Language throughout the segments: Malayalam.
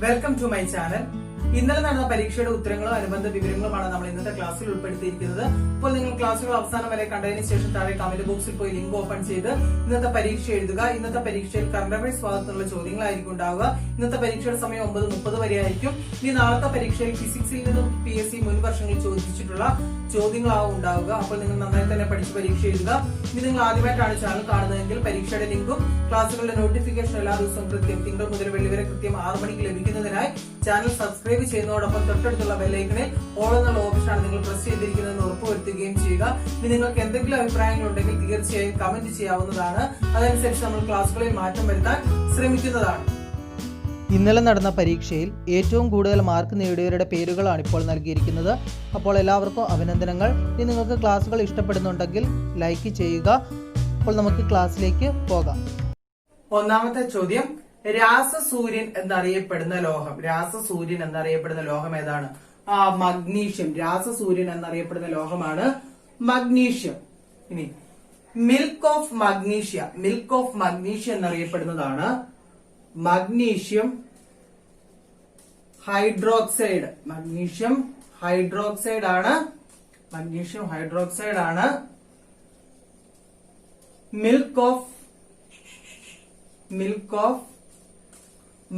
Welcome to my channel. ഇന്നലെ നടന്ന പരീക്ഷയുടെ ഉത്തരങ്ങളും അനുബന്ധ വിവരങ്ങളുമാണ് നമ്മൾ ഇന്നത്തെ ക്ലാസ്സിൽ ഉൾപ്പെടുത്തിയിരിക്കുന്നത്. ഇപ്പോൾ നിങ്ങൾ ക്ലാസ്സുകൾ അവസാനം വരെ കണ്ടതിന് ശേഷം താഴെ കമന്റ് ബോക്സിൽ പോയി ലിങ്ക് ഓപ്പൺ ചെയ്ത് ഇന്നത്തെ പരീക്ഷ എഴുതുക. ഇന്നത്തെ പരീക്ഷയിൽ കറണ്ട് അഫയേഴ്സ് ഭാഗത്തുള്ള ചോദ്യങ്ങളായിരിക്കും ഉണ്ടാവുക. ഇന്നത്തെ പരീക്ഷയുടെ സമയം 9:30 വരെ ആയിരിക്കും. ഇനി നാളത്തെ പരീക്ഷയിൽ ഫിസിക്സിൽ നിന്നും PSC മുൻ വർഷങ്ങളിൽ ചോദിച്ചിട്ടുള്ള ചോദ്യങ്ങളാവും ഉണ്ടാവുക. അപ്പോൾ നിങ്ങൾ നന്നായി തന്നെ പഠിച്ച് പരീക്ഷ എഴുതുക. ഇനി നിങ്ങൾ ആദ്യമായിട്ടാണ് ചാനൽ കാണുന്നതെങ്കിൽ പരീക്ഷയുടെ ലിങ്കും ക്ലാസ്സുകളുടെ നോട്ടിഫിക്കേഷൻ എല്ലാ ദിവസവും കൃത്യം തിങ്കൾ മുതൽ വെള്ളി വരെ കൃത്യം 6 മണിക്ക് ലഭിക്കുന്നതിനായി ചാനൽ സബ്സ്ക്രൈബ് ചെയ്യുന്നതോടൊപ്പം തൊട്ടടുത്തുള്ള ബെല്ലൈക്കണിൽ ഓൾ എന്നുള്ള ഓപ്ഷനാണ് നിങ്ങൾ പ്രസ് ചെയ്തിരിക്കുന്നതെന്ന് ഉറപ്പുവരുത്തുകയും ചെയ്യുക. ഇനി നിങ്ങൾക്ക് എന്തെങ്കിലും അഭിപ്രായങ്ങൾ ഉണ്ടെങ്കിൽ തീർച്ചയായും കമന്റ് ചെയ്യാവുന്നതാണ്. അതനുസരിച്ച് നമ്മൾ ക്ലാസ്സുകളിൽ മാറ്റം വരുത്താൻ ശ്രമിക്കുന്നതാണ്. ഇന്നലെ നടന്ന പരീക്ഷയിൽ ഏറ്റവും കൂടുതൽ മാർക്ക് നേടിയവരുടെ പേരുകളാണ് ഇപ്പോൾ നൽകിയിരിക്കുന്നത്. അപ്പോൾ എല്ലാവർക്കും അഭിനന്ദനങ്ങൾ. ഇനി നിങ്ങൾക്ക് ക്ലാസ്സുകൾ ഇഷ്ടപ്പെടുന്നുണ്ടെങ്കിൽ ലൈക്ക് ചെയ്യുക. അപ്പോൾ നമുക്ക് ക്ലാസ്സിലേക്ക് പോകാം. ഒന്നാമത്തെ ചോദ്യം, രാസസൂര്യൻ എന്നറിയപ്പെടുന്ന ലോഹം. രാസസൂര്യൻ എന്നറിയപ്പെടുന്ന ലോഹം ഏതാണ്? മഗ്നീഷ്യം. രാസസൂര്യൻ എന്നറിയപ്പെടുന്ന ലോഹമാണ് മഗ്നീഷ്യം. ഇനി milk of magnesia. Milk of magnesia എന്നറിയപ്പെടുന്നതാണ് മഗ്നീഷ്യം ഹൈഡ്രോക്സൈഡ്. മഗ്നീഷ്യം ഹൈഡ്രോക്സൈഡ് ആണ്. മഗ്നീഷ്യം ഹൈഡ്രോക്സൈഡ് ആണ് മിൽക്ക് ഓഫ്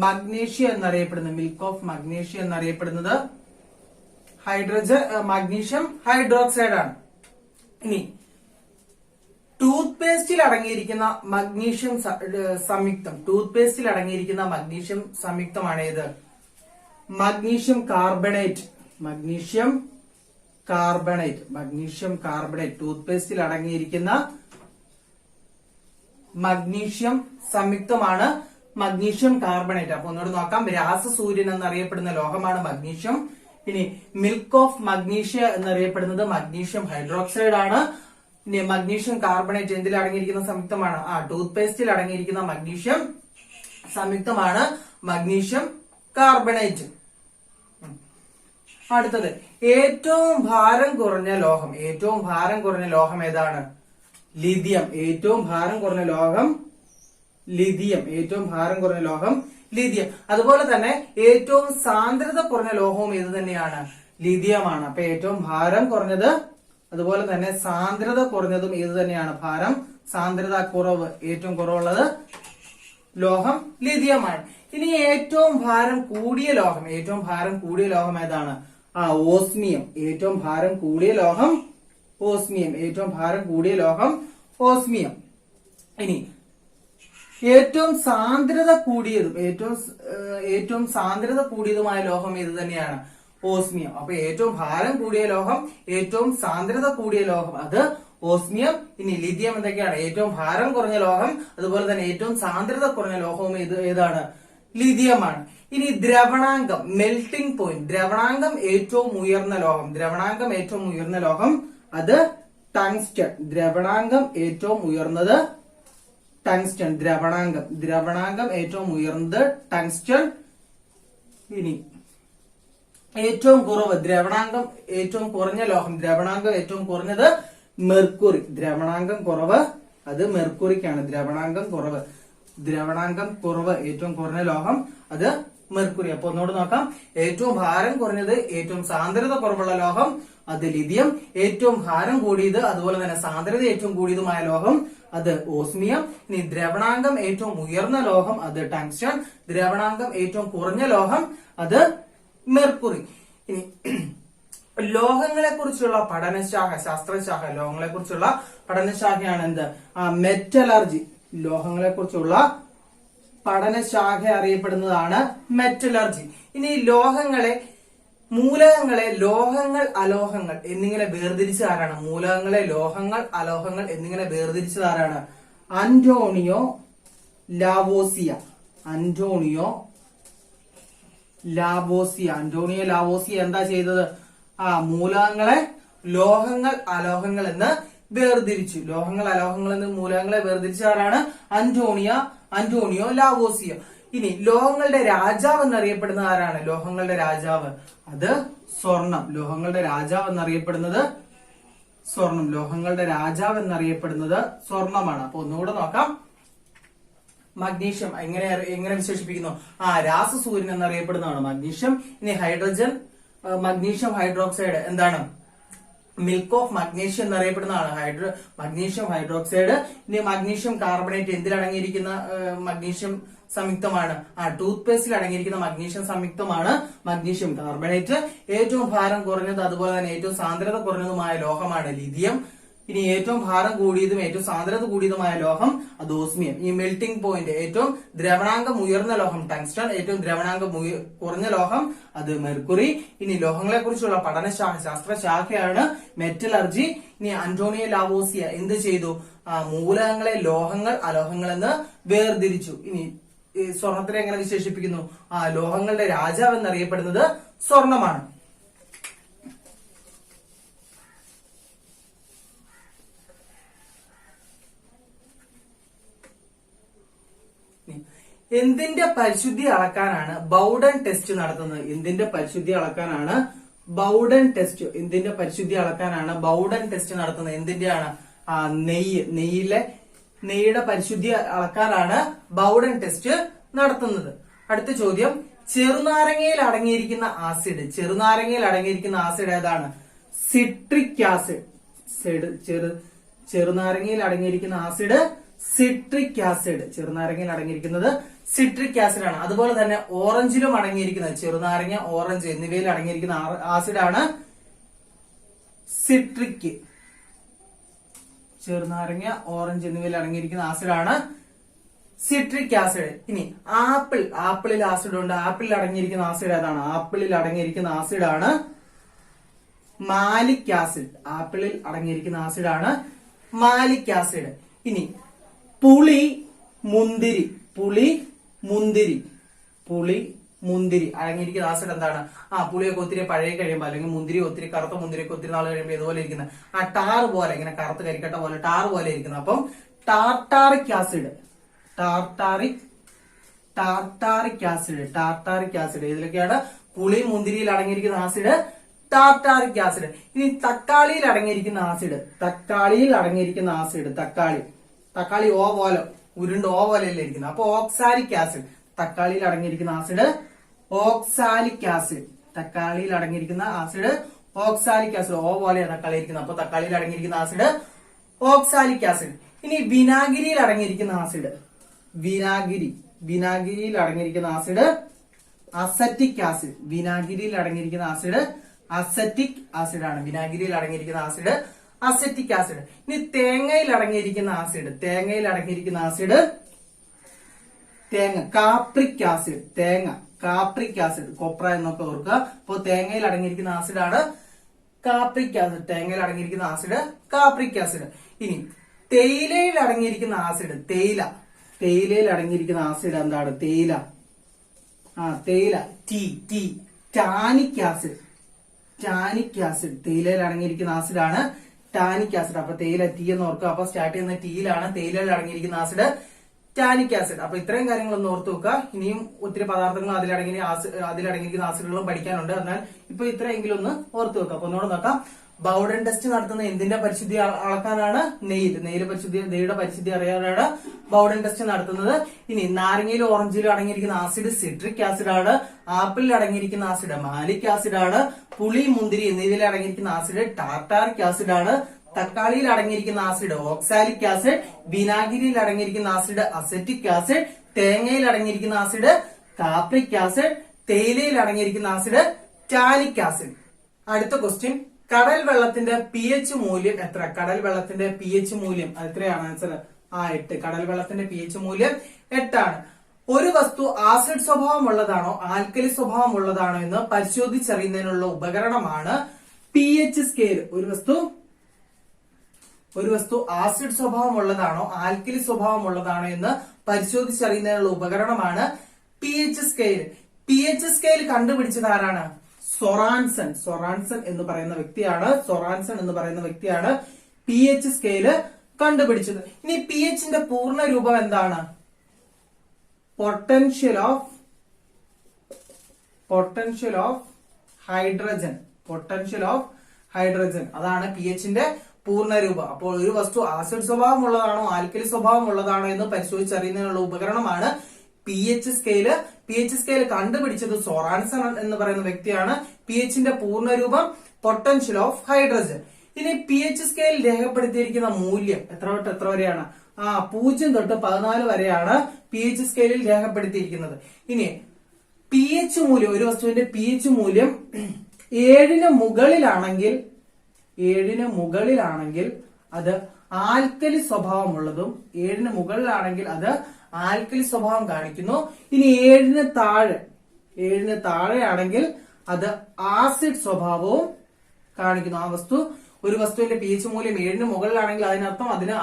മഗ്നീഷ്യ എന്നറിയപ്പെടുന്നത്. മിൽക്ക് ഓഫ് മഗ്നീഷ്യ എന്നറിയപ്പെടുന്നത് മഗ്നീഷ്യം ഹൈഡ്രോക്സൈഡ് ആണ്. ഇനി ടൂത്ത് പേസ്റ്റിൽ അടങ്ങിയിരിക്കുന്ന മഗ്നീഷ്യം സംയുക്തം. ടൂത്ത് പേസ്റ്റിൽ അടങ്ങിയിരിക്കുന്ന മഗ്നീഷ്യം സംയുക്തമാണ് ഏത്? Magnesium carbonate. Magnesium carbonate. Magnesium carbonate tooth പേസ്റ്റിൽ അടങ്ങിയിരിക്കുന്ന മഗ്നീഷ്യം സംയുക്തമാണ് മഗ്നീഷ്യം കാർബണേറ്റ്. അപ്പൊ ഒന്നുകൂടെ നോക്കാം. രാസസൂര്യൻ എന്നറിയപ്പെടുന്ന ലോഹമാണ് മഗ്നീഷ്യം. ഇനി മിൽക്ക് ഓഫ് മഗ്നീഷ്യ എന്നറിയപ്പെടുന്നത് മഗ്നീഷ്യം ഹൈഡ്രോക്സൈഡ് ആണ്. ഇനി മഗ്നീഷ്യം കാർബണേറ്റ് എന്തിൽ അടങ്ങിയിരിക്കുന്ന സംയുക്തമാണ്? ടൂത്ത് പേസ്റ്റിൽ അടങ്ങിയിരിക്കുന്ന മഗ്നീഷ്യം സംയുക്തമാണ് മഗ്നീഷ്യം കാർബണേറ്റ്. അടുത്തത്, ഏറ്റവും ഭാരം കുറഞ്ഞ ലോഹം. ഏറ്റവും ഭാരം കുറഞ്ഞ ലോഹം ഏതാണ്? ലിഥിയം. ഏറ്റവും ഭാരം കുറഞ്ഞ ലോഹം ലിഥിയം. ഏറ്റവും ഭാരം കുറഞ്ഞ ലോഹം ലിഥിയം. അതുപോലെ തന്നെ ഏറ്റവും സാന്ദ്രത കുറഞ്ഞ ലോഹവും ഏത് തന്നെയാണ്? ലിഥിയമാണ്. അപ്പൊ ഏറ്റവും ഭാരം കുറഞ്ഞത് അതുപോലെ തന്നെ സാന്ദ്രത കുറഞ്ഞതും ഏത് തന്നെയാണ്? ഭാരം സാന്ദ്രത കുറവ് ഏറ്റവും കുറവുള്ളത് ലോഹം ലിഥിയമാണ്. ഇനി ഏറ്റവും ഭാരം കൂടിയ ലോഹം. ഏറ്റവും ഭാരം കൂടിയ ലോഹം ഏതാണ്? ഓസ്മിയം. ഏറ്റവും ഭാരം കൂടിയ ലോഹം ഓസ്മിയം. ഏറ്റവും ഭാരം കൂടിയ ലോഹം ഓസ്മിയം. ഇനി ഏറ്റവും സാന്ദ്രത കൂടിയതും ഏറ്റവും സാന്ദ്രത കൂടിയതുമായ ലോഹം ഏത് തന്നെയാണ്? ഓസ്മിയം. അപ്പൊ ഏറ്റവും ഭാരം കൂടിയ ലോഹം, ഏറ്റവും സാന്ദ്രത കൂടിയ ലോഹം അത് ഓസ്മിയം. ഇനി ലിഥിയം എന്തൊക്കെയാണ്? ഏറ്റവും ഭാരം കുറഞ്ഞ ലോഹം അതുപോലെ തന്നെ ഏറ്റവും സാന്ദ്രത കുറഞ്ഞ ലോഹവും ഏതാണ്? ലിഥിയമാണ്. ഇനി ദ്രവണാങ്കം, മെൽറ്റിംഗ് പോയിന്റ്. ദ്രവണാങ്കം ഏറ്റവും ഉയർന്ന ലോഹം. ദ്രവണാങ്കം ഏറ്റവും ഉയർന്ന ലോഹം അത് ടങ്സ്റ്റൺ. ദ്രവണാങ്കം ഏറ്റവും ഉയർന്നത് ടങ്സ്റ്റൺ. ദ്രവണാങ്കം ഏറ്റവും ഉയർന്നത് ടങ്സ്റ്റൺ. ഇനി ഏറ്റവും കുറവ്, ദ്രവണാങ്കം ഏറ്റവും കുറഞ്ഞ ലോഹം, ദ്രവണാങ്കം ഏറ്റവും കുറഞ്ഞത് മെർക്കുറി. ദ്രവണാങ്കം കുറവ് അത് മെർക്കുറിക്കാണ്. ദ്രവണാങ്കം കുറവ് ഏറ്റവും കുറഞ്ഞ ലോഹം അത് മെർക്കുറി. അപ്പൊ ഒന്നുകൂടെ നോക്കാം. ഏറ്റവും ഭാരം കുറഞ്ഞത്, ഏറ്റവും സാന്ദ്രത കുറവുള്ള ലോഹം അത് ലിഥിയം. ഏറ്റവും ഭാരം കൂടിയത് അതുപോലെ തന്നെ സാന്ദ്രത ഏറ്റവും കൂടിയതുമായ ലോഹം അത് ഓസ്മിയം. ഇനി ദ്രവണാങ്കം ഏറ്റവും ഉയർന്ന ലോഹം അത് ടങ്സ്റ്റൺ. ദ്രവണാങ്കം ഏറ്റവും കുറഞ്ഞ ലോഹം അത് മെർക്കുറി. ഇനി ലോഹങ്ങളെ കുറിച്ചുള്ള പഠനശാഖ, ശാസ്ത്രശാഖ, ലോഹങ്ങളെ കുറിച്ചുള്ള പഠനശാഖയാണ് എന്ത്? മെറ്റലർജി. ലോഹങ്ങളെ കുറിച്ചുള്ള പഠനശാഖ അറിയപ്പെടുന്നതാണ് മെറ്റലർജി. ഇനി മൂലകങ്ങളെ ലോഹങ്ങൾ അലോഹങ്ങൾ എന്നിങ്ങനെ വേർതിരിച്ച ആരാണ്? മൂലകങ്ങളെ ലോഹങ്ങൾ അലോഹങ്ങൾ എന്നിങ്ങനെ വേർതിരിച്ചത് ആരാണ്? Antonio Lavoisier. അന്റോണിയോ ലാവോസിയ എന്താ ചെയ്തത്? മൂലകങ്ങളെ ലോഹങ്ങൾ അലോഹങ്ങൾ എന്ന് വേർതിരിച്ചു. ലോഹങ്ങൾ അലോഹങ്ങൾ എന്ന് മൂലകങ്ങളെ വേർതിരിച്ച ആരാണ്? Antonio Lavoisier. ഇനി ലോഹങ്ങളുടെ രാജാവ് എന്നറിയപ്പെടുന്നത് ആരാണ്? ലോഹങ്ങളുടെ രാജാവ് അത് സ്വർണം. ലോഹങ്ങളുടെ രാജാവ് എന്നറിയപ്പെടുന്നത് സ്വർണം. ലോഹങ്ങളുടെ രാജാവ് എന്നറിയപ്പെടുന്നത് സ്വർണമാണ്. അപ്പൊ ഒന്നുകൂടെ നോക്കാം. മഗ്നീഷ്യം എങ്ങനെ വിശേഷിപ്പിക്കുന്നു? രാസസൂര്യൻ എന്നറിയപ്പെടുന്നതാണ് മഗ്നീഷ്യം. ഇനി ഹൈഡ്രജൻ മഗ്നീഷ്യം ഹൈഡ്രോക്സൈഡ് എന്താണ്? മിൽക്ക് ഓഫ് മഗ്നീഷ്യം എന്നറിയപ്പെടുന്നതാണ് മഗ്നീഷ്യം ഹൈഡ്രോക്സൈഡ്. ഇനി മഗ്നീഷ്യം കാർബണേറ്റ് എന്തിലടങ്ങിയിരിക്കുന്ന മഗ്നീഷ്യം സംയുക്തമാണ്? ടൂത്ത് പേസ്റ്റിൽ അടങ്ങിയിരിക്കുന്ന മഗ്നീഷ്യം സംയുക്തമാണ് മഗ്നീഷ്യം കാർബണേറ്റ്. ഏറ്റവും ഭാരം കുറഞ്ഞത് അതുപോലെ തന്നെ ഏറ്റവും സാന്ദ്രത കുറഞ്ഞതുമായ ലോഹമാണ് ലിഥിയം. ഇനി ഏറ്റവും ഭാരം കൂടിയതും ഏറ്റവും സാന്ദ്രത കൂടിയതുമായ ലോഹം അത് ഓസ്മിയം. ഈ മെൽറ്റിംഗ് പോയിന്റ് ഏറ്റവും ദ്രവണാങ്കം ഉയർന്ന ലോഹം ടങ്സ്റ്റൺ, ഏറ്റവും ദ്രവണാങ്കം കുറഞ്ഞ ലോഹം അത് മെർക്കുറി. ഇനി ലോഹങ്ങളെ കുറിച്ചുള്ള ശാസ്ത്ര ശാഖയാണ് മെറ്റലർജി. ഇനി അന്റോണിയോ ലാവോസിയ എന്ത് ചെയ്തു? മൂലകങ്ങളെ ലോഹങ്ങൾ അലോഹങ്ങൾ എന്ന് വേർതിരിച്ചു. ഇനി സ്വർണത്തിനെ എങ്ങനെ വിശേഷിപ്പിക്കുന്നു? ലോഹങ്ങളുടെ രാജാവ് എന്നറിയപ്പെടുന്നത് സ്വർണമാണ്. എന്തിന്റെ പരിശുദ്ധി അളക്കാനാണ് ബൗഡൻ ടെസ്റ്റ് നടത്തുന്നത്? എന്തിന്റെ പരിശുദ്ധി അളക്കാനാണ് ബൗഡൻ ടെസ്റ്റ്? എന്തിന്റെ പരിശുദ്ധി അളക്കാനാണ് ബൗഡൻ ടെസ്റ്റ് നടത്തുന്നത്? എന്തിന്റെയാണ്? നെയ്യുടെ പരിശുദ്ധി അളക്കാനാണ് ബൗഡൻ ടെസ്റ്റ് നടത്തുന്നത്. അടുത്ത ചോദ്യം, ചെറുനാരങ്ങയിൽ അടങ്ങിയിരിക്കുന്ന ആസിഡ്. ചെറുനാരങ്ങയിൽ അടങ്ങിയിരിക്കുന്ന ആസിഡ് ഏതാണ്? Citric acid. ചെറുനാരങ്ങയിൽ അടങ്ങിയിരിക്കുന്ന ആസിഡ് സിട്രിക് ആസിഡ്. ചെറുനാരങ്ങയിൽ അടങ്ങിയിരിക്കുന്നത് സിട്രിക് ആസിഡ് ആണ്. അതുപോലെ തന്നെ ഓറഞ്ചിലും അടങ്ങിയിരിക്കുന്നത് ചെറുനാരങ്ങ, ഓറഞ്ച് എന്നിവയിൽ അടങ്ങിയിരിക്കുന്ന ആസിഡാണ് സിട്രിക്. ചെറുനാരങ്ങ, ഓറഞ്ച് എന്നിവയിൽ അടങ്ങിയിരിക്കുന്ന ആസിഡാണ് സിട്രിക് ആസിഡ്. ഇനി ആപ്പിളിൽ ആസിഡ് ഉണ്ട്. ആപ്പിളിൽ അടങ്ങിയിരിക്കുന്ന ആസിഡ് ഏതാണ്? ആപ്പിളിൽ അടങ്ങിയിരിക്കുന്ന ആസിഡാണ് മാലിക് ആസിഡ്. ആപ്പിളിൽ അടങ്ങിയിരിക്കുന്ന ആസിഡാണ് മാലിക് ആസിഡ്. ഇനി പുളി, മുന്തിരി അടങ്ങിയിരിക്കുന്ന ആസിഡ് എന്താണ്? പുളിയൊക്കെ ഒത്തിരി പഴയ കഴിയുമ്പോൾ അല്ലെങ്കിൽ മുന്തിരി ഒത്തിരി കറുത്ത മുന്തിരിയൊക്കെ ഒത്തിരി നാൾ കഴിയുമ്പോൾ ഇതുപോലെ ഇരിക്കുന്ന ടാർ പോലെ, ഇങ്ങനെ കറുത്ത് കരിക്കട്ട പോലെ ടാർ പോലെ ഇരിക്കുന്നത്. അപ്പം ടാർട്ടാറിക് ആസിഡ്. ടാർട്ടാറിക് ആസിഡ് ഇതിലൊക്കെയാണ് പുളി, മുന്തിരിയിൽ അടങ്ങിയിരിക്കുന്ന ആസിഡ് ടാർട്ടാറിക് ആസിഡ്. ഇനി തക്കാളിയിൽ അടങ്ങിയിരിക്കുന്ന ആസിഡ്. തക്കാളി ഓ പോലെ ഉരുണ്ട് ഓ പോലെയല്ലേ ഇരിക്കുന്നത്. അപ്പൊ ഓക്സാലിക് ആസിഡ്. തക്കാളിയിൽ അടങ്ങിയിരിക്കുന്ന ആസിഡ് ഓക്സാലിക് ആസിഡ്. തക്കാളിയിൽ അടങ്ങിയിരിക്കുന്ന ആസിഡ് ഓക്സാലിക് ആസിഡ്. ഓ പോലെയാണ് തക്കാളി ഇരിക്കുന്നത്. അപ്പൊ തക്കാളിയിൽ അടങ്ങിയിരിക്കുന്ന ആസിഡ് ഓക്സാലിക് ആസിഡ്. ഇനി വിനാഗിരിയിൽ അടങ്ങിയിരിക്കുന്ന ആസിഡ്. വിനാഗിരിയിൽ അടങ്ങിയിരിക്കുന്ന ആസിഡ് അസറ്റിക് ആസിഡ്. വിനാഗിരിയിൽ അടങ്ങിയിരിക്കുന്ന ആസിഡ് അസറ്റിക് ആസിഡ് ആണ്. വിനാഗിരിയിൽ അടങ്ങിയിരിക്കുന്ന ആസിഡ് അസറ്റിക് ആസിഡ്. ഇനി തേങ്ങയിൽ അടങ്ങിയിരിക്കുന്ന ആസിഡ് കാപ്രിക് ആസിഡ്. കൊപ്ര എന്നൊക്കെ ഓർക്കുക. അപ്പോ തേങ്ങയിൽ അടങ്ങിയിരിക്കുന്ന ആസിഡാണ് കാപ്രിക് ആസിഡ്. തേങ്ങയിൽ അടങ്ങിയിരിക്കുന്ന ആസിഡ് കാപ്രിക് ആസിഡ്. ഇനി തേയിലയിൽ അടങ്ങിയിരിക്കുന്ന ആസിഡ്. തേയിലയിൽ അടങ്ങിയിരിക്കുന്ന ആസിഡ് എന്താണ്? തേയില. Tannic acid. തേയിലയിൽ അടങ്ങിയിരിക്കുന്ന ആസിഡാണ് ടാനിക് ആസിഡ്. അപ്പൊ തേയില ടീ എന്ന് ഓർക്കുക. അപ്പൊ സ്റ്റാർട്ട് ചെയ്യുന്ന ടീയിലാണ്. തേയിലയിൽ അടങ്ങിയിരിക്കുന്ന ആസിഡ് ടാനിക് ആസിഡ്. അപ്പൊ ഇത്രയും കാര്യങ്ങളൊന്ന് ഓർത്ത് വെക്കുക. ഇനിയും ഒത്തിരി പദാർത്ഥങ്ങളും അതിലടങ്ങിയിരിക്കുന്ന ആസിഡുകളും പഠിക്കാനുണ്ട്. എന്നാൽ ഇപ്പൊ ഇത്രയെങ്കിലും ഒന്ന് ഓർത്ത് വെക്കുക. അപ്പൊ ഒന്നുകൂടെ നോക്കാം. ബൗഡൻ ടെസ്റ്റ് നടത്തുന്നത് എന്തിന്റെ പരിശുദ്ധി അളക്കാനാണ്? നെയ്യുടെ പരിശുദ്ധി അറിയാനാണ് ബൗഡൻ ടെസ്റ്റ് നടത്തുന്നത്. ഇനി നാരങ്ങയിലും ഓറഞ്ചിലും അടങ്ങിയിരിക്കുന്ന ആസിഡ് സിട്രിക് ആസിഡ് ആണ്. ആപ്പിളിൽ അടങ്ങിയിരിക്കുന്ന ആസിഡ് മാലിക് ആസിഡ് ആണ്. പുളി, മുന്തിരി എന്നിവയിൽ അടങ്ങിയിരിക്കുന്ന ആസിഡ് ടാർട്ടാറിക് ആസിഡ് ആണ്. തക്കാളിയിൽ അടങ്ങിയിരിക്കുന്ന ആസിഡ് ഓക്സാലിക് ആസിഡ്. വിനാഗിരിയിൽ അടങ്ങിയിരിക്കുന്ന ആസിഡ് അസറ്റിക് ആസിഡ്. തേങ്ങയിൽ അടങ്ങിയിരിക്കുന്ന ആസിഡ് കാപ്രിക് ആസിഡ്. തേയിലയിൽ അടങ്ങിയിരിക്കുന്ന ആസിഡ് ടാനിക് ആസിഡ്. അടുത്ത ക്വസ്റ്റ്യൻ, കടൽ വെള്ളത്തിന്റെ pH മൂല്യം എത്ര? കടൽ വെള്ളത്തിന്റെ pH മൂല്യം എത്രയാണ്? ആൻസർ 8. കടൽ വെള്ളത്തിന്റെ pH മൂല്യം 8 ആണ്. ഒരു വസ്തു ആസിഡ് സ്വഭാവം ഉള്ളതാണോ ആൽക്കലി സ്വഭാവം ഉള്ളതാണോ എന്ന് പരിശോധിച്ചറിയുന്നതിനുള്ള ഉപകരണമാണ് pH സ്കെയിൽ. ഒരു വസ്തു ആസിഡ് സ്വഭാവം ഉള്ളതാണോ ആൽക്കലി സ്വഭാവം ഉള്ളതാണോ എന്ന് പരിശോധിച്ചറിയുന്നതിനുള്ള ഉപകരണമാണ് pH സ്കെയിൽ. pH സ്കെയിൽ കണ്ടുപിടിച്ചത് ആരാണ്? സൊറാൻസൺ എന്ന് പറയുന്ന വ്യക്തിയാണ് pH സ്കെയില് കണ്ടുപിടിച്ചത്. ഇനി pHന്റെ പൂർണ്ണ രൂപം എന്താണ്? Potential of hydrogen. അതാണ് pHന്റെ പൂർണ്ണരൂപം. അപ്പോൾ ഒരു വസ്തു ആസിഡ് സ്വഭാവം ഉള്ളതാണോ ആൽക്കലി സ്വഭാവം ഉള്ളതാണോ എന്ന് പരിശോധിച്ചറിയുന്നതിനുള്ള ഉപകരണമാണ് pH സ്കെയില്. pH സ്കെയിൽ കണ്ടുപിടിച്ചത് സൊറാൻസൺ എന്ന് പറയുന്ന വ്യക്തിയാണ്. pHന്റെ പൂർണ്ണരൂപം പൊട്ടൻഷ്യൽ ഓഫ് ഹൈഡ്രജൻ. ഇനി pH സ്കെയിൽ രേഖപ്പെടുത്തിയിരിക്കുന്ന മൂല്യം എത്ര തൊട്ട് എത്ര വരെയാണ്? 0 തൊട്ട് 14 വരെയാണ് pH സ്കെയിലിൽ രേഖപ്പെടുത്തിയിരിക്കുന്നത്. ഇനി pH മൂല്യം, ഒരു വസ്തുവിന്റെ pH മൂല്യം 7ന് മുകളിലാണെങ്കിൽ അത് ആൽക്കലി സ്വഭാവമുള്ളതും 7ന് മുകളിലാണെങ്കിൽ അത് ആൽക്കലി സ്വഭാവം കാണിക്കുന്നു. ഇനി 7ന് താഴെയാണെങ്കിൽ അത് ആസിഡ് സ്വഭാവവും കാണിക്കുന്നു. ഒരു വസ്തുവിന്റെ pH മൂല്യം 7ന് മുകളിലാണെങ്കിൽ അതിനർത്ഥം അതിന്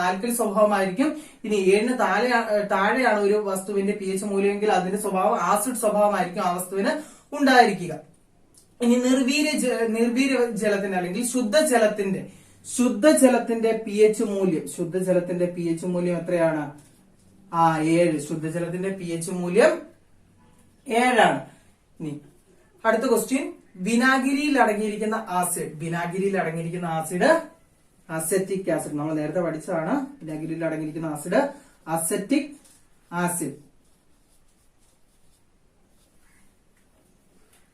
ആൽക്കലി സ്വഭാവമായിരിക്കും. ഇനി 7ന് താഴെയാണ് ഒരു വസ്തുവിന്റെ pH മൂല്യമെങ്കിൽ അതിന്റെ സ്വഭാവം ആസിഡ് സ്വഭാവമായിരിക്കും ആ വസ്തുവിന് ഉണ്ടായിരിക്കുക. ഇനി നിർവീര്യ ജലത്തിന്റെ അല്ലെങ്കിൽ ശുദ്ധജലത്തിന്റെ pH മൂല്യം എത്രയാണ്? 7. ശുദ്ധജലത്തിന്റെ pH മൂല്യം 7 ആണ്. ഇനി അടുത്ത ക്വസ്റ്റ്യൻ, വിനാഗിരിയിൽ അടങ്ങിയിരിക്കുന്ന ആസിഡ് അസറ്റിക് ആസിഡ്. നമ്മൾ നേരത്തെ പഠിച്ചതാണ്. വിനാഗിരിയിൽ അടങ്ങിയിരിക്കുന്ന ആസിഡ് അസറ്റിക് ആസിഡ്.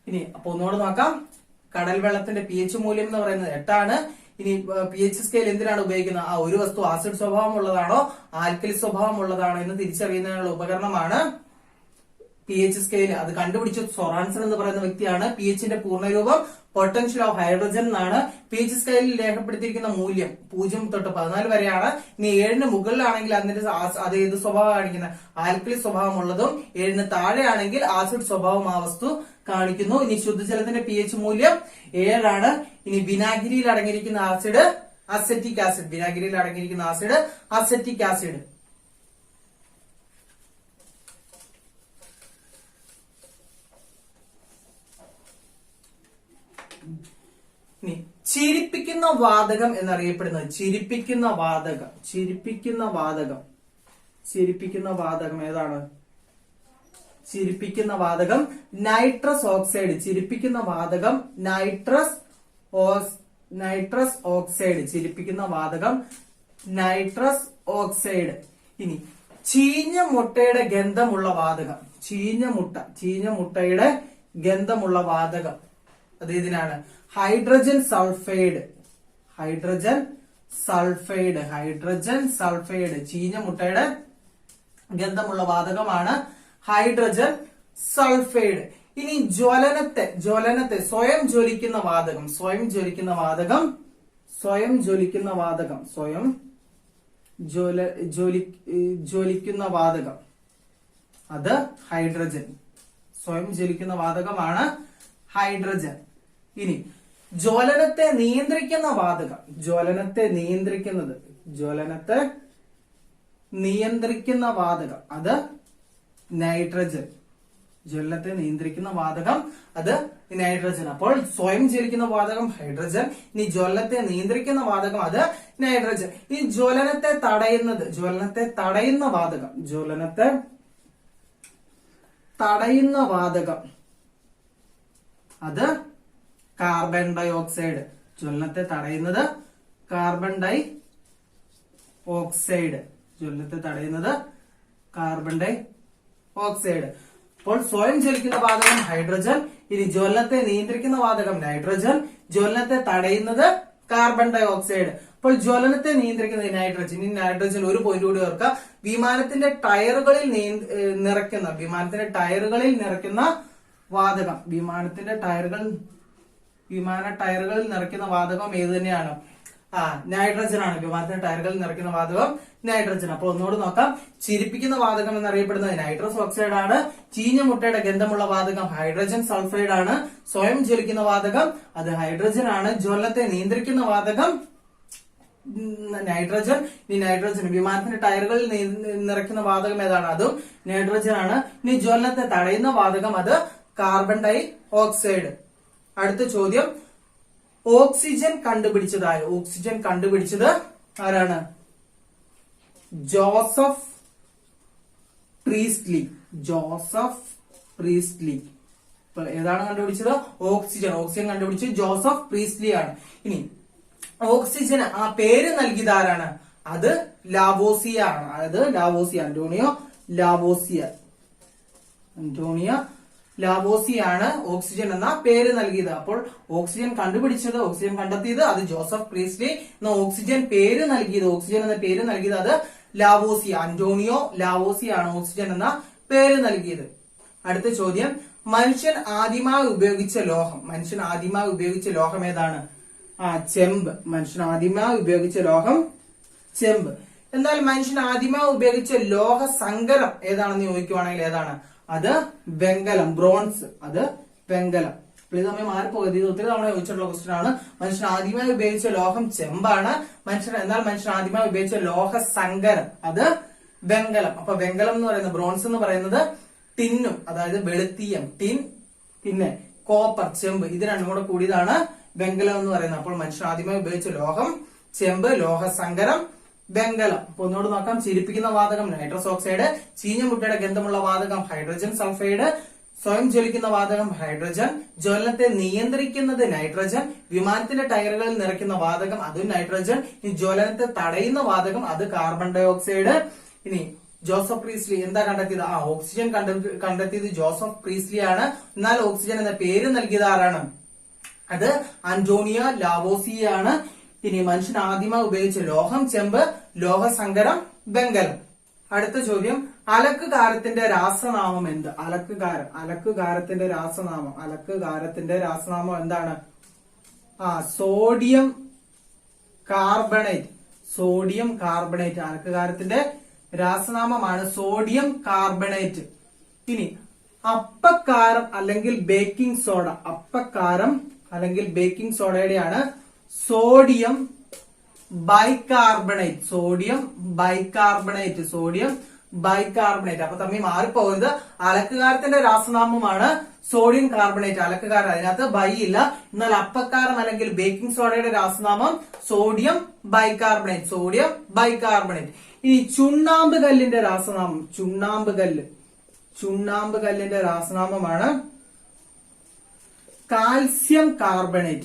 ഇനി അപ്പൊ ഒന്നുകൂടെ നോക്കാം. കടൽ വെള്ളത്തിന്റെ pH മൂല്യം എന്ന് പറയുന്നത് 8 ആണ്. ഇനി pH സ്കെയിൽ എന്തിനാണ് ഉപയോഗിക്കുന്നത്? ഒരു വസ്തു ആസിഡ് സ്വഭാവം ഉള്ളതാണോ ആൽക്കലി സ്വഭാവം ഉള്ളതാണോ എന്ന് തിരിച്ചറിയുന്നതിനുള്ള ഉപകരണമാണ് pH സ്കെയിൽ. അത് കണ്ടുപിടിച്ചത് സൊറാൻസൺ എന്ന് പറയുന്ന വ്യക്തിയാണ്. pHന്റെ പൂർണ്ണരൂപം പൊട്ടൻഷ്യൽ ഓഫ് ഹൈഡ്രജൻ എന്നാണ്. pH സ്കെയിലിൽ രേഖപ്പെടുത്തിയിരിക്കുന്ന മൂല്യം 0 തൊട്ട് 14 വരെയാണ്. ഇനി 7ന് മുകളിലാണെങ്കിൽ അത് ഏത് സ്വഭാവം കാണിക്കുന്നത്? ആൽക്കലി സ്വഭാവമുള്ളതും 7ന് താഴെയാണെങ്കിൽ ആസിഡ് സ്വഭാവം ആ വസ്തു കാണിക്കുന്നു. ഇനി ശുദ്ധജലത്തിന്റെ pH മൂല്യം 7 ആണ്. ഇനി വിനാഗിരിയിൽ അടങ്ങിയിരിക്കുന്ന ആസിഡ് അസറ്റിക് ആസിഡ്. ഇനി ചിരിപ്പിക്കുന്ന വാതകം എന്നറിയപ്പെടുന്നത് ചിരിപ്പിക്കുന്ന വാതകം ഏതാണ്? ചിരിപ്പിക്കുന്ന വാതകം നൈട്രസ് ഓക്സൈഡ്. ചിരിപ്പിക്കുന്ന വാതകം നൈട്രസ് ഓക്സൈഡ്. ഇനി ചീഞ്ഞ മുട്ടയുടെ ഗന്ധമുള്ള വാതകം. ചീഞ്ഞ മുട്ടയുടെ വാതകം അത് ഇതിനാണ് ഹൈഡ്രജൻ സൾഫൈഡ്. ചീഞ്ഞ മുട്ടയുടെ ഗന്ധമുള്ള വാതകമാണ് ഹൈഡ്രജൻ സൾഫൈഡ്. ഇനി ജ്വലനത്തെ സ്വയം ജ്വലിക്കുന്ന വാതകം അത് ഹൈഡ്രജൻ. സ്വയം ജ്വലിക്കുന്ന വാതകമാണ് ഹൈഡ്രജൻ. ഇനി ജ്വലനത്തെ നിയന്ത്രിക്കുന്ന വാതകം. ജ്വലനത്തെ നിയന്ത്രിക്കുന്ന വാതകം അത് നൈട്രജൻ. ജ്വലനത്തെ നിയന്ത്രിക്കുന്ന വാതകം അത് നൈട്രജൻ. അപ്പോൾ സ്വയം ജ്വലിക്കുന്ന വാതകം ഹൈഡ്രജൻ. ഇനി ജ്വലനത്തെ നിയന്ത്രിക്കുന്ന വാതകം അത് നൈട്രജൻ. ഈ ജ്വലനത്തെ തടയുന്ന വാതകം അത് കാർബൺ ഡൈ ഓക്സൈഡ്. ജ്വലനത്തെ തടയുന്നത് കാർബൺ ഡൈ ഓക്സൈഡ്. അപ്പോൾ സ്വയം ജ്വലിക്കുന്ന വാതകം ഹൈഡ്രജൻ. ഇനി ജ്വലനത്തെ നിയന്ത്രിക്കുന്ന വാതകം നൈട്രജൻ. ജ്വലനത്തെ തടയുന്നത് കാർബൺ ഡൈ ഓക്സൈഡ്. അപ്പോൾ ജ്വലനത്തെ നിയന്ത്രിക്കുന്നത് നൈട്രജൻ. ഈ നൈട്രജൻ ഒരു പോയിന്റ് കൂടി ഓർക്കുക. വിമാനത്തിന്റെ ടയറുകളിൽ നിറയ്ക്കുന്ന വാതകം. വിമാന ടയറുകളിൽ നിറയ്ക്കുന്ന വാതകം ഏത് തന്നെയാണ്? നൈട്രജൻ ആണ്. വിമാനത്തിന്റെ ടയറുകളിൽ നിറയ്ക്കുന്ന വാതകം നൈട്രജൻ. അപ്പോൾ ഒന്നുകൂടി നോക്കാം. ചിരിപ്പിക്കുന്ന വാതകം എന്നറിയപ്പെടുന്നത് നൈട്രസ് ഓക്സൈഡ് ആണ്. ചീഞ്ഞ മുട്ടയുടെ ഗന്ധമുള്ള വാതകം ഹൈഡ്രജൻ സൾഫൈഡ് ആണ്. സ്വയം ജ്വലിക്കുന്ന വാതകം അത് ഹൈഡ്രജൻ ആണ്. ജ്വലനത്തെ നിയന്ത്രിക്കുന്ന വാതകം നൈട്രജൻ. ഇനി നൈട്രജൻ വിമാനത്തിന്റെ ടയറുകളിൽ നിറയ്ക്കുന്ന വാതകം ഏതാണ്? അതും നൈട്രജൻ ആണ്. ഇനി ജ്വലനത്തെ തടയുന്ന വാതകം അത് കാർബൺ ഡൈ ഓക്സൈഡ്. അടുത്ത ചോദ്യം, ഓക്സിജൻ കണ്ടുപിടിച്ചത് ആരാണ്? Joseph Priestley. ഏതാണ് കണ്ടുപിടിച്ചത്? ഓക്സിജൻ കണ്ടുപിടിച്ചത് ജോസഫ് പ്രീസ്റ്റ്ലി ആണ്. ഇനി ഓക്സിജന് ആ പേര് നൽകിയത് ആരാണ്? അത് ലാവോസിയ ആണ്. അത് ലാവോസിയ, അന്റോണിയോ ലാവോസിയ. അന്റോണിയോ ലാവോസിയാണ് ഓക്സിജൻ എന്ന പേര് നൽകിയത്. അപ്പോൾ ഓക്സിജൻ കണ്ടുപിടിച്ചത്, ഓക്സിജൻ കണ്ടെത്തിയത് അത് ജോസഫ് പ്രീസ്ലി. എന്ന ഓക്സിജൻ പേര് നൽകിയത്, ഓക്സിജൻ എന്ന പേര് നൽകിയത് അത് ലാവോസിയ, അന്റോണിയോ ലാവോസിയ ആണ് ഓക്സിജൻ എന്ന പേര് നൽകിയത്. അടുത്ത ചോദ്യം, മനുഷ്യൻ ആദ്യമായി ഉപയോഗിച്ച ലോഹം. മനുഷ്യൻ ആദ്യമായി ഉപയോഗിച്ച ലോഹം ഏതാണ്? ചെമ്പ്. മനുഷ്യൻ ആദ്യമായി ഉപയോഗിച്ച ലോഹം ചെമ്പ്. എന്നാൽ മനുഷ്യൻ ആദ്യമായി ഉപയോഗിച്ച ലോഹ സങ്കരം ഏതാണെന്ന് ചോദിക്കുവാണെങ്കിൽ ഏതാണ്? അത് വെങ്കലം, ബ്രോൺസ്. അത് വെങ്കലം. അപ്പോൾ ഇത് നമ്മൾ മാറിപ്പോകരുത്. ഇത് ഒത്തിരി തവണ ചോദിച്ചിട്ടുള്ള ക്വസ്റ്റ്യൻ ആണ്. മനുഷ്യൻ ആദ്യമായി ഉപയോഗിച്ച ലോഹം ചെമ്പാണ്. എന്നാൽ മനുഷ്യൻ ആദ്യമായി ഉപയോഗിച്ച ലോഹ സങ്കരം അത് വെങ്കലം. അപ്പൊ വെങ്കലം എന്ന് പറയുന്നത്, ബ്രോൺസ് എന്ന് പറയുന്നത് ടിന്നും, അതായത് വെളുത്തീയം, ടിൻ, പിന്നെ കോപ്പർ, ചെമ്പ്, ഇത് രണ്ടും കൂടെ കൂടിയതാണ് വെങ്കലം എന്ന് പറയുന്നത്. അപ്പോൾ മനുഷ്യൻ ആദ്യമായി ഉപയോഗിച്ച ലോഹം ചെമ്പ്, ലോഹ സങ്കരം വെങ്കലം. അപ്പൊ ഒന്നുകൂടെ നോക്കാം. ചിരിപ്പിക്കുന്ന വാതകം നൈട്രസ് ഓക്സൈഡ്, ചീഞ്ഞ മുട്ടയുടെ ഗന്ധമുള്ള വാതകം ഹൈഡ്രജൻ സൾഫൈഡ്, സ്വയം ജ്വലിക്കുന്ന വാതകം ഹൈഡ്രജൻ, ജ്വലനത്തെ നിയന്ത്രിക്കുന്നത് നൈട്രജൻ, വിമാനത്തിന്റെ ടയറുകളിൽ നിറയ്ക്കുന്ന വാതകം അതും നൈട്രജൻ, ഈ ജ്വലനത്തെ തടയുന്ന വാതകം അത് കാർബൺ ഡൈ ഓക്സൈഡ്. ഇനി ജോസഫ് പ്രീസ്ലി എന്താ കണ്ടെത്തിയത്? ഓക്സിജൻ കണ്ടെത്തിയത് ജോസഫ് പ്രീസ്ലി ആണ്. എന്നാൽ ഓക്സിജൻ എന്ന പേര് നൽകിയത് ആരാണ്? അത് അന്റോണിയോ ലാവോസിയ ആണ്. ഇനി മനുഷ്യൻ ആദ്യമായി ഉപയോഗിച്ച ലോഹം ചെമ്പ്, ലോഹസങ്കരം വെങ്കലം. അടുത്ത ചോദ്യം, അലക്കുകാരത്തിന്റെ രാസനാമം എന്ത്? അലക്കുകാരത്തിന്റെ രാസനാമം എന്താണ്? Sodium carbonate. സോഡിയം കാർബണേറ്റ് അലക്കുകാരത്തിന്റെ രാസനാമമാണ് സോഡിയം കാർബണേറ്റ്. ഇനി അപ്പക്കാരം അല്ലെങ്കിൽ ബേക്കിംഗ് സോഡ. അപ്പക്കാരം അല്ലെങ്കിൽ ബേക്കിംഗ് സോഡയുടെയാണ് സോഡിയം ബൈകാർബണേറ്റ്. Sodium bicarbonate. അപ്പൊ തമ്മിൽ മാറിപ്പോകുന്നത്. അലക്കുകാരത്തിന്റെ രാസനാമമാണ് സോഡിയം കാർബണേറ്റ്. അലക്കുകാരൻ അതിനകത്ത് ബൈ ഇല്ല. എന്നാൽ അപ്പക്കാരം അല്ലെങ്കിൽ ബേക്കിംഗ് സോഡയുടെ രാസനാമം സോഡിയം ബൈകാർബണേറ്റ്. ഇനി ചുണ്ണാമ്പ് കല്ലിന്റെ രാസനാമം. ചുണ്ണാമ്പ് കല്ലിന്റെ രാസനാമമാണ് കാൽസ്യം കാർബണേറ്റ്.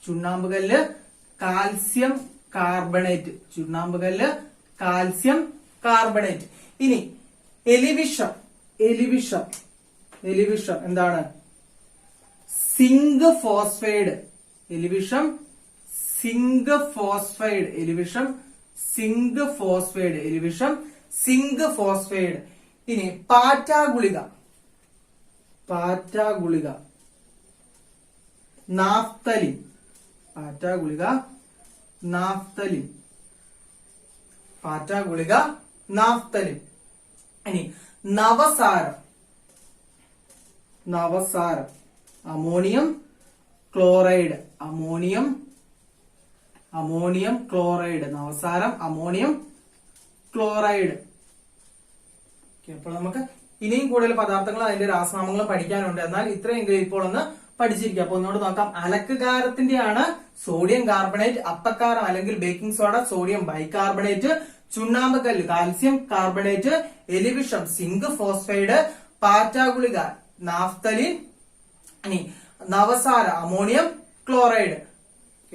ചുണ്ണാമ്പ് കല്ല് കാൽസ്യം കാർബണേറ്റ്. ഇനി എലിവിഷം എന്താണ്? Zinc phosphide. Zinc phosphide. ഇനി പാറ്റാ ഗുളിക. നാഫ്തലിൻ. ഇനി നവസാരം. Ammonium chloride. നവസാരം അമോണിയം ക്ലോറൈഡ്. അപ്പോൾ നമുക്ക് ഇനിയും കൂടുതൽ പദാർത്ഥങ്ങൾ അതിന്റെ രാസനാമങ്ങളും പഠിക്കാനുണ്ട്. എന്നാൽ ഇത്രയെങ്കിലും ഇപ്പോൾ ഒന്ന് പഠിച്ചിരിക്കുക. അപ്പൊ ഒന്നുകൂടെ നോക്കാം. അലക്കുകാരത്തിന്റെയാണ് സോഡിയം കാർബണേറ്റ്, അപ്പക്കാരം അല്ലെങ്കിൽ ബേക്കിംഗ് സോഡ സോഡിയം ബൈകാർബണേറ്റ്, ചുണ്ണാമ്പ് കല്ല് കാൽസ്യം കാർബണേറ്റ്, എലിവിഷം സിങ്ക് ഫോസ്ഫൈഡ്, പാറ്റാഗുളിക നാഫ്തലിൻ, ഇനി നവസാര അമോണിയം ക്ലോറൈഡ്.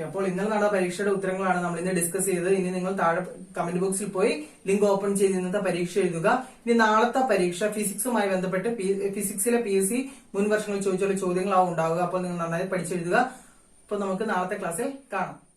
അപ്പോൾ ഇന്നലെ നടന്ന പരീക്ഷയുടെ ഉത്തരങ്ങളാണ് നമ്മൾ ഇന്ന് ഡിസ്കസ് ചെയ്തത്. ഇനി നിങ്ങൾ താഴെ കമന്റ് ബോക്സിൽ പോയി ലിങ്ക് ഓപ്പൺ ചെയ്ത് ഇന്നത്തെ പരീക്ഷ എഴുതുക. ഇനി നാളത്തെ പരീക്ഷ ഫിസിക്സുമായി ബന്ധപ്പെട്ട് ഫിസിക്സിലെ PSC മുൻ വർഷങ്ങളിൽ ചോദിച്ചുള്ള ചോദ്യങ്ങളാവും ഉണ്ടാവുക. അപ്പോൾ നിങ്ങൾ നന്നായി പഠിച്ചെഴുതുക. അപ്പോൾ നമുക്ക് നാളത്തെ ക്ലാസ്സിൽ കാണാം.